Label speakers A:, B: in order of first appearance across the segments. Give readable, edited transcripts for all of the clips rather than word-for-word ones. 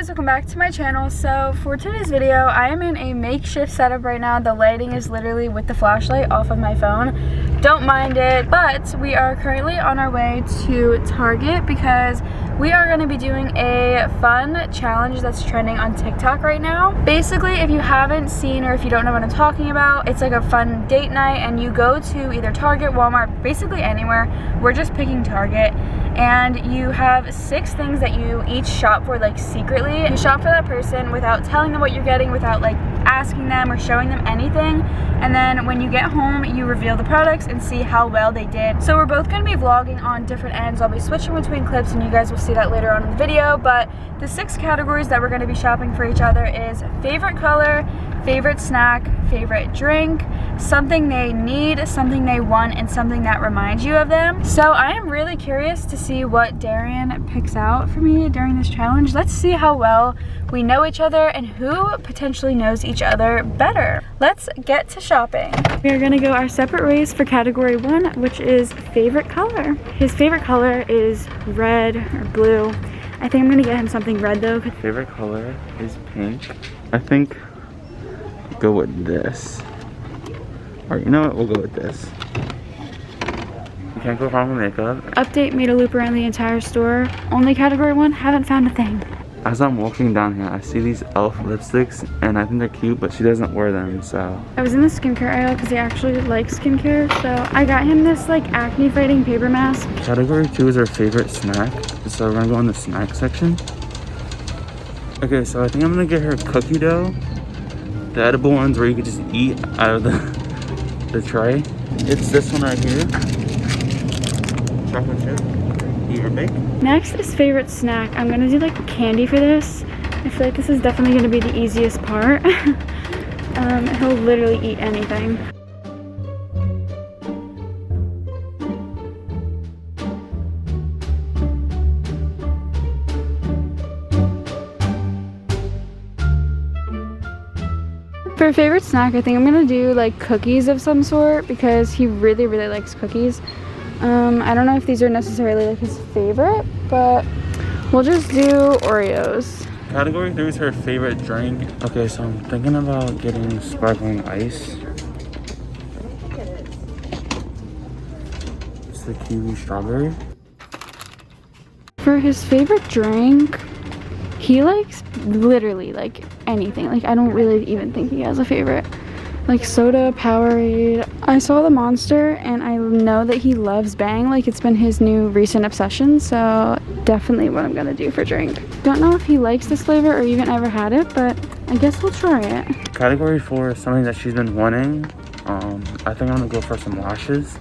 A: guys, welcome back to my channel. So for today's video, I am in a makeshift setup right now. The lighting is literally with the flashlight off of my phone. Don't mind it, but we are currently on our way to Target because we are going to be doing a fun challenge that's trending on TikTok right now. Basically, if you haven't seen or if you don't know what I'm talking about, it's like a fun date night and you go to either Target, Walmart, basically anywhere. We're just picking Target, and you have 6 things that you each shop for, like secretly. You shop for that person without telling them what you're getting, without like asking them or showing them anything, and then when you get home you reveal the products and see how well they did. So we're both going to be vlogging on different ends. I'll be switching between clips and you guys will see that later on in the video, but the 6 categories that we're going to be shopping for each other is favorite color, favorite snack, favorite drink, something they need, something they want, and something that reminds you of them. So I am really curious to see what Darian picks out for me during this challenge. Let's see how well we know each other and who potentially knows each other better. Let's get to shopping. We are gonna go our separate ways for category 1, which is favorite color. His favorite color is red or blue. I think I'm gonna get him something red though.
B: Favorite color is pink. I think I'll go with this. Alright, you know what? We'll go with this. You can't go wrong with makeup.
A: Update, made a loop around the entire store. Only category 1, haven't found a thing.
B: As I'm walking down here, I see these e.l.f. lipsticks, and I think they're cute, but she doesn't wear them, so.
A: I was in the skincare aisle because he actually likes skincare, so I got him this like acne fighting paper mask.
B: Category 2 is our favorite snack, so we're gonna go in the snack section. Okay, so I think I'm gonna get her cookie dough. The edible ones where you could just eat out of the tray. It's this one right here. Chocolate chip. Eat or bake.
A: Next is favorite snack. I'm gonna do like candy for this. I feel like this is definitely gonna be the easiest part. He'll literally eat anything. For favorite snack, I think I'm gonna do like cookies of some sort because he really likes cookies. I don't know if these are necessarily like his favorite, but we'll just do Oreos.
B: Category 3 is her favorite drink. Okay, so I'm thinking about getting sparkling ice. It's the kiwi strawberry.
A: For his favorite drink, he likes literally like anything. Like I don't really even think he has a favorite. Like soda, Powerade. I saw the Monster and I know that he loves Bang. Like it's been his new recent obsession, so definitely what I'm gonna do for drink. Don't know if he likes this flavor or even ever had it, but I guess we'll try it.
B: Category 4 is something that she's been wanting. I think I'm gonna go for some lashes.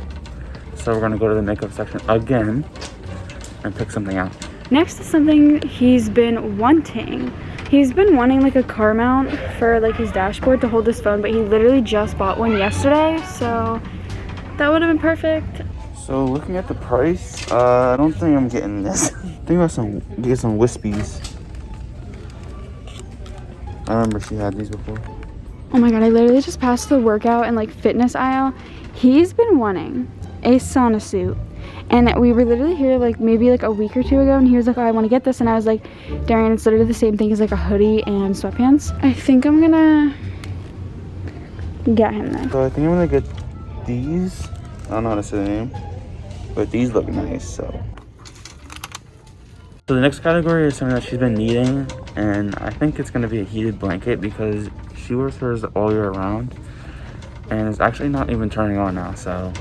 B: So we're gonna go to the makeup section again and pick something out.
A: Next is something he's been wanting. He's been wanting like a car mount for like his dashboard to hold his phone, but he literally just bought one yesterday, so that would have been perfect.
B: So looking at the price, I don't think I'm getting this. I think about get some Wispies. I remember she had these before.
A: Oh my god, I literally just passed the workout and like fitness aisle. He's been wanting a sauna suit. And we were literally here like maybe like a week or 2 ago, and he was like, oh, I want to get this, and I was like, Darian, it's literally the same thing as like a hoodie and sweatpants. I think I'm gonna get him that.
B: So I think I'm gonna get these. I don't know how to say the name, but these look nice. So the next category is something that she's been needing, and I think it's gonna be a heated blanket because she wears hers all year round, and it's actually not even turning on now, so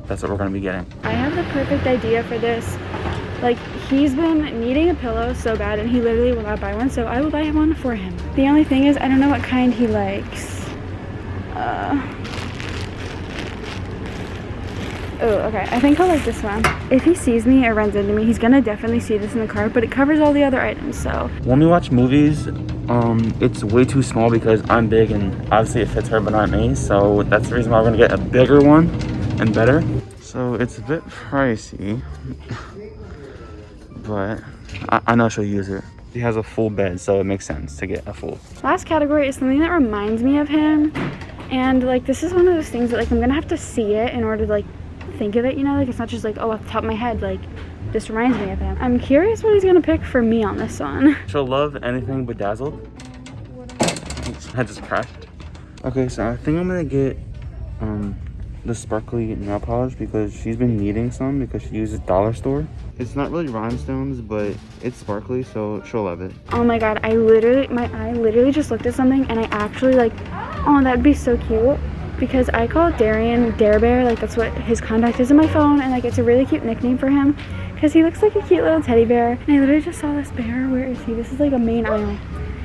B: that's what we're gonna be getting.
A: I have the perfect idea for this. Like, he's been needing a pillow so bad and he literally will not buy one, so I will buy him one for him. The only thing is, I don't know what kind he likes. Oh, okay, I think I'll like this one. If he sees me or runs into me, he's gonna definitely see this in the cart, but it covers all the other items, so.
B: When we watch movies, it's way too small because I'm big and obviously it fits her but not me, so that's the reason why we're gonna get a bigger one and better. So it's a bit pricey, but I know she'll use it. She has a full bed, so it makes sense to get a full.
A: Last category is something that reminds me of him, and like this is one of those things that like I'm gonna have to see it in order to like think of it, you know, like it's not just like, oh, off the top of my head, like this reminds me of him. I'm curious what he's gonna pick for me on this one.
B: She'll love anything bedazzled. I just crashed. Okay, so I think I'm gonna get the sparkly nail polish because she's been needing some because she uses dollar store. It's not really rhinestones, but it's sparkly, so she'll love it.
A: Oh my god, my eye literally just looked at something and I actually like, oh, that'd be so cute. Because I call Darian Dare Bear, like that's what his contact is in my phone, and like it's a really cute nickname for him because he looks like a cute little teddy bear. And I literally just saw this bear. Where is he? This is like a main aisle.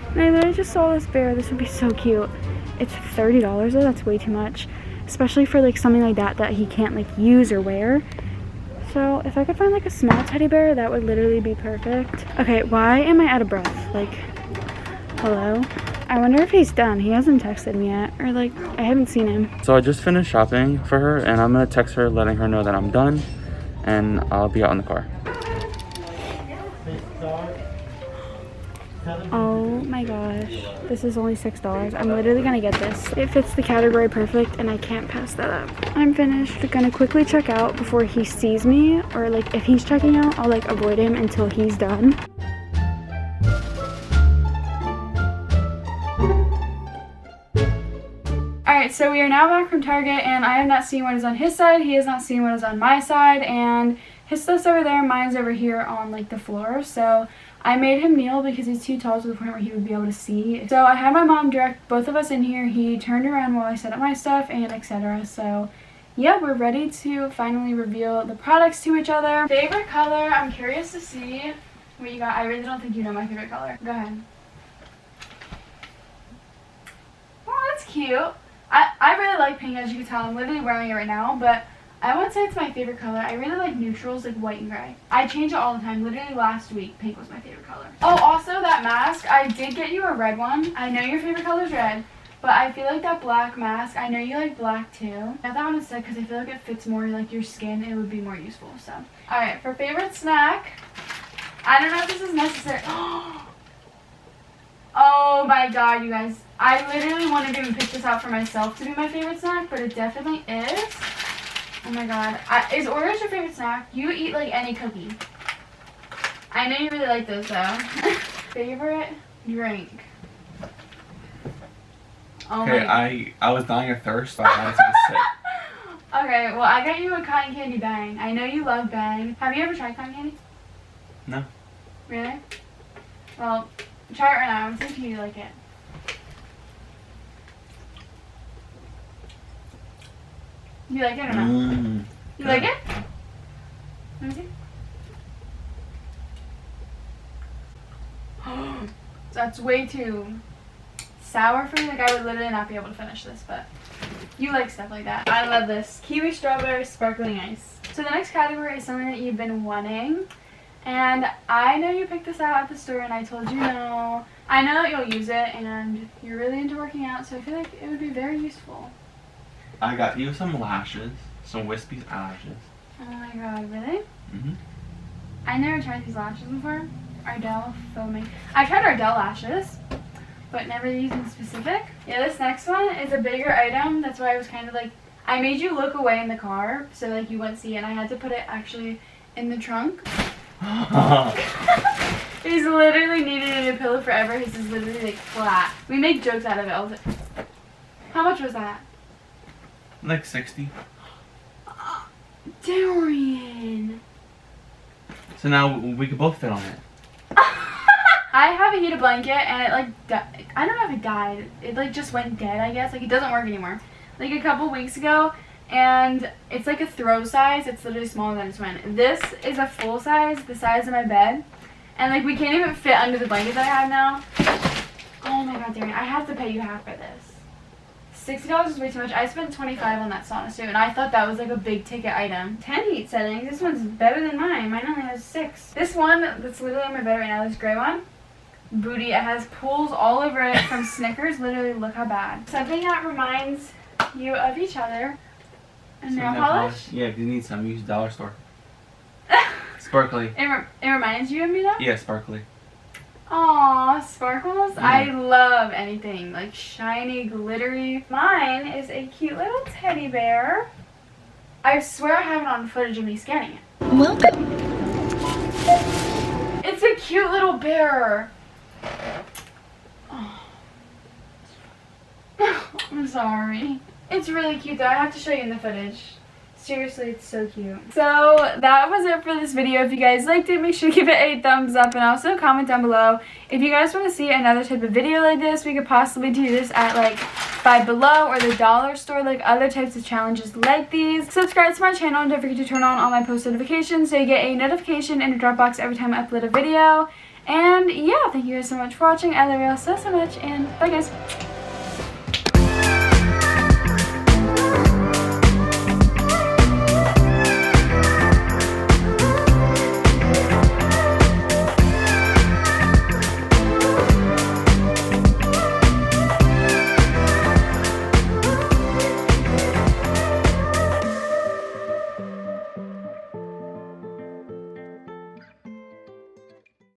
A: And I literally just saw this bear. This would be so cute. It's $30 though, that's way too much. Especially for like something like that he can't like use or wear. So if I could find like a small teddy bear, that would literally be perfect. Okay, why am I out of breath? Like, hello? I wonder if he's done. He hasn't texted me yet, or like, I haven't seen him.
B: So I just finished shopping for her, and I'm gonna text her letting her know that I'm done, and I'll be out in the car.
A: Oh my gosh, this is only $6. I'm literally gonna get this. It fits the category perfect, and I can't pass that up. I'm finished. Gonna quickly check out before he sees me, or like if he's checking out, I'll like avoid him until he's done. Alright, so we are now back from Target, and I have not seen what is on his side, he has not seen what is on my side, and his stuff's over there, mine's over here on like the floor. So I made him kneel because he's too tall to the point where he would be able to see. So I had my mom direct both of us in here. He turned around while I set up my stuff and etc. So yeah, we're ready to finally reveal the products to each other. Favorite color, I'm curious to see what you got. I really don't think you know my favorite color. Go ahead. Oh, that's cute. I really like pink, as you can tell. I'm literally wearing it right now, but I wouldn't say it's my favorite color. I really like neutrals, like white and gray. I change it all the time. Literally last week, pink was my favorite color. Oh, also that mask, I did get you a red one. I know your favorite color is red, but I feel like that black mask, I know you like black too. I got that one instead because I feel like it fits more like your skin. It would be more useful, so. Alright, for favorite snack, I don't know if this is necessary. Oh my god, you guys. I literally wanted to even pick this out for myself to be my favorite snack, but it definitely is. Oh my god. Is Oreos your favorite snack? You eat like any cookie. I know you really like those though. Favorite drink? Oh
C: okay, I was dying of thirst, so I had to take a sip.
A: Okay, well I got you a cotton candy Bang. I know you love Bang. Have you ever tried cotton candy?
C: No.
A: Really? Well, try it right now and see if you like it. You like it or not? You like it? Let me see. That's way too sour for me. Like I would literally not be able to finish this, but you like stuff like that. I love this. Kiwi strawberry sparkling ice. So the next category is something that you've been wanting. And I know you picked this out at the store and I told you no. I know that you'll use it and you're really into working out, so I feel like it would be very useful.
C: I got you some lashes, some wispy eyelashes.
A: Oh my god, really?
C: Mhm.
A: I never tried these lashes before. Ardell foaming. I tried Ardell lashes, but never these in specific. Yeah, this next one is a bigger item. That's why I was kind of like, I made you look away in the car so like you wouldn't see it, and I had to put it actually in the trunk. He's literally needed a new pillow forever. His is literally like flat. We make jokes out of it all the time. How much was that?
C: Like 60.
A: Darian.
C: So now we could both fit on it.
A: I have a heated blanket and it like, I don't know if it died. It like just went dead, I guess. Like it doesn't work anymore. Like a couple weeks ago, and it's like a throw size. It's literally smaller than it's went. This is a full size, the size of my bed. And like we can't even fit under the blanket that I have now. Oh my god, Darian, I have to pay you half for this. $60 is way too much. I spent $25 on that sauna suit, and I thought that was like a big ticket item. 10 heat settings. This one's better than mine. Mine only has 6. This one that's literally on my bed right now, this gray one, booty. It has pools all over it from Snickers. Literally, look how bad. Something that reminds you of each other. A nail polish?
C: Yeah, if you need some, use dollar store. Sparkly.
A: It reminds you of me though?
C: Yeah, sparkly.
A: Aww, sparkles? Yeah. I love anything like shiny, glittery. Mine is a cute little teddy bear. I swear I have it on footage of me scanning it.
D: Welcome.
A: cute little bear. Oh. I'm sorry. It's really cute though. I have to show you in the footage. Seriously, it's so cute. So that was it for this video. If you guys liked it, make sure to give it a thumbs up and also comment down below. If you guys want to see another type of video like this, we could possibly do this at like Five Below or the dollar store, like other types of challenges like these. Subscribe to my channel and don't forget to turn on all my post notifications so you get a notification in your Dropbox every time I upload a video. And yeah, thank you guys so much for watching. I love you all so much, and bye guys.